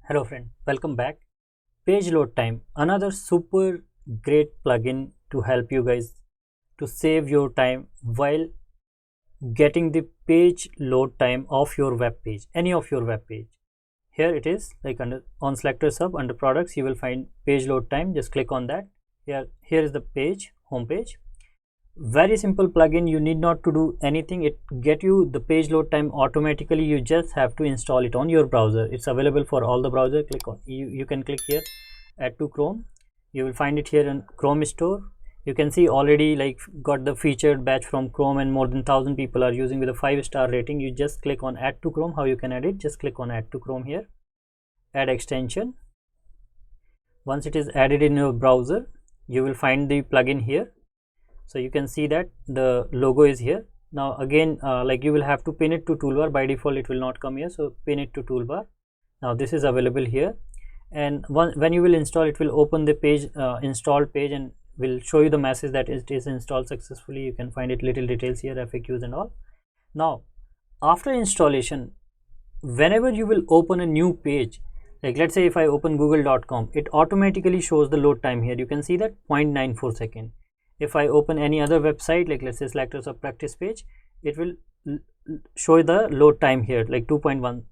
Hello friend, welcome back. Page load time, another super great plugin to help you guys to save your time while getting the page load time of your web page, any of your web page. Here it is, like on SelectorsHub under products you will find page load time. Just click on that. Here is the page, home page. Very simple plugin, you need not to do anything. It get you the page load time automatically. You just have to install it on your browser. It's available for all the browser. Click on you can click here, add to Chrome. You will find it here in Chrome store. You can see already like got the featured batch from Chrome and more than 1000 people are using with a 5-star rating. You just click on add to Chrome. How you can add it? Just click on add to Chrome here, add extension. Once it is added in your browser, you will find the plugin here. So you can see that the logo is here. Now again, like you will have to pin it to toolbar. By default it will not come here, so pin it to toolbar. Now this is available here, and when you will install, it will open the page, installed page, and will show you the message that it is installed successfully. You can find it little details here, FAQs and all. Now after installation, whenever you will open a new page, like let's say if I open google.com, it automatically shows the load time here. You can see that 0.94 second. If I open any other website, like let's say SelectorsHub practice page, it will show the load time here like 2.15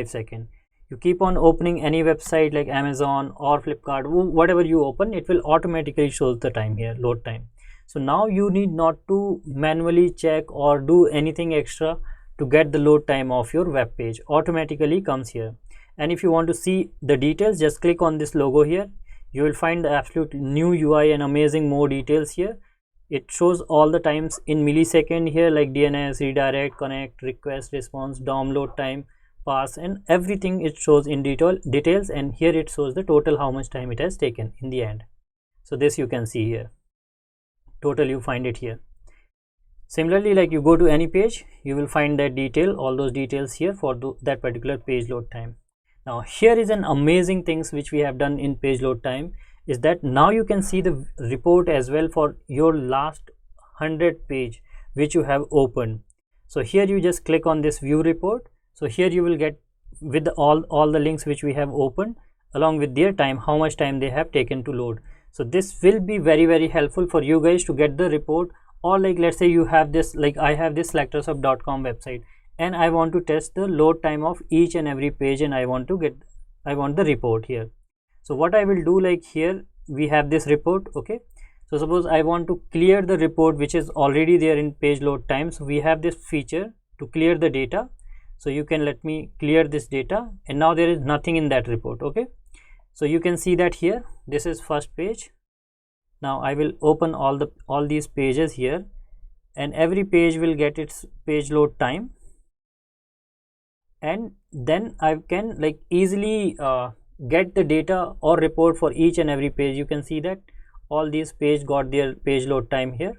second. You keep on opening any website like Amazon or Flipkart, whatever you open, it will automatically show the time here, load time. So now you need not to manually check or do anything extra to get the load time of your web page. Automatically comes here. And if you want to see the details, just click on this logo here. You will find the absolute new UI and amazing more details here. It shows all the times in millisecond here, like DNS, redirect, connect, request, response, download time, parse, and everything it shows in details. And here it shows the total, how much time it has taken in the end. So this you can see here, total you find it here. Similarly, like you go to any page, you will find that detail, all those details here for that particular page load time. Now here is an amazing things which we have done in page load time, is that now you can see the report as well for your last 100 page which you have opened. So here you just click on this view report. So here you will get with all the links which we have opened along with their time, how much time they have taken to load. So this will be very helpful for you guys to get the report. Or like let's say you have this, like I have this SelectorsHub.com website, and I want to test the load time of each and every page, and I want the report here. So what I will do, like here we have this report. Okay, so suppose I want to clear the report which is already there in page load time. So we have this feature to clear the data. So you can let me clear this data, and now there is nothing in that report. Okay, so you can see that here, this is first page. Now I will open all these pages here, and every page will get its page load time. And then I can like easily get the data or report for each and every page. You can see that all these pages got their page load time here.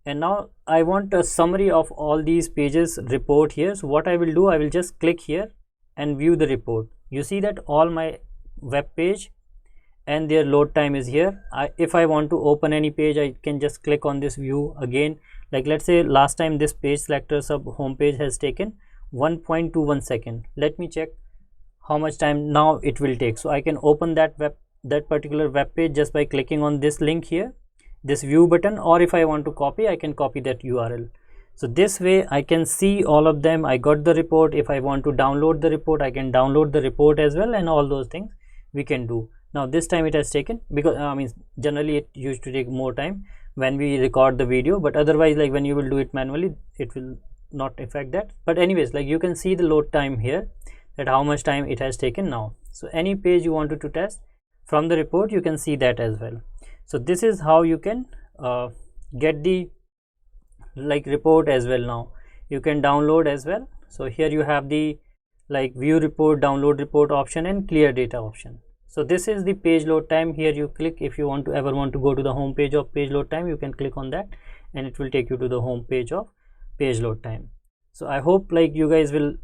And now I want a summary of all these pages report here. So what I will do, I will just click here and view the report. You see that all my web page and their load time is here. If I want to open any page, I can just click on this view again. Like let's say last time this page, SelectorsHub home page, has taken 1.21 second. Let me check how much time now it will take. So I can open that particular web page just by clicking on this link here, this view button, or if I want to copy, I can copy that URL. So this way I can see all of them. I got the report. If I want to download the report, I can download the report as well, and all those things we can do. Now this time it has taken, because generally it used to take more time when we record the video, but otherwise like when you will do it manually, it will not affect that. But anyways, like you can see the load time here, that how much time it has taken now. So any page you wanted to test from the report, you can see that as well. So this is how you can get the like report as well. Now you can download as well. So here you have the like view report, download report option, and clear data option. So this is the page load time. Here you click, if you want to go to the home page of page load time, you can click on that and it will take you to the home page of page load time. So I hope like you guys will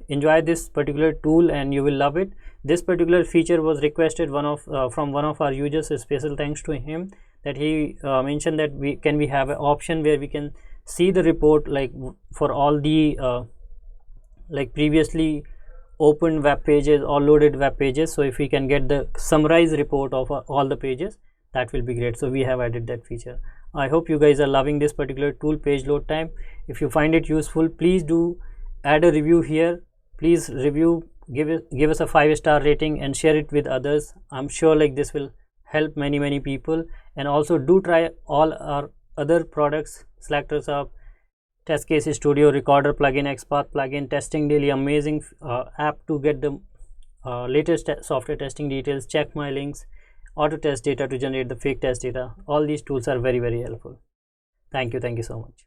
enjoy this particular tool and you will love it. This particular feature was requested from one of our users. A special thanks to him, that he mentioned that we have an option where we can see the report like for all the like previously opened web pages or loaded web pages. So if we can get the summarized report of all the pages, that will be great. So we have added that feature. I hope you guys are loving this particular tool, page load time. If you find it useful, please do add a review here. Please review, give us a 5-star rating and share it with others. I'm sure like this will help many people. And also do try all our other products, SelectorsHub, Test Case Studio, Recorder plugin, XPath plugin, Testing Daily, amazing app to get the latest software testing details, check my links, auto test data to generate the fake test data. All these tools are very helpful. Thank you so much.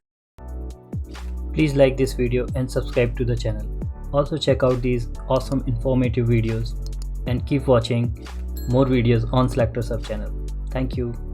Please like this video and subscribe to the channel. Also check out these awesome informative videos and keep watching more videos on SelectorsHub channel. Thank you.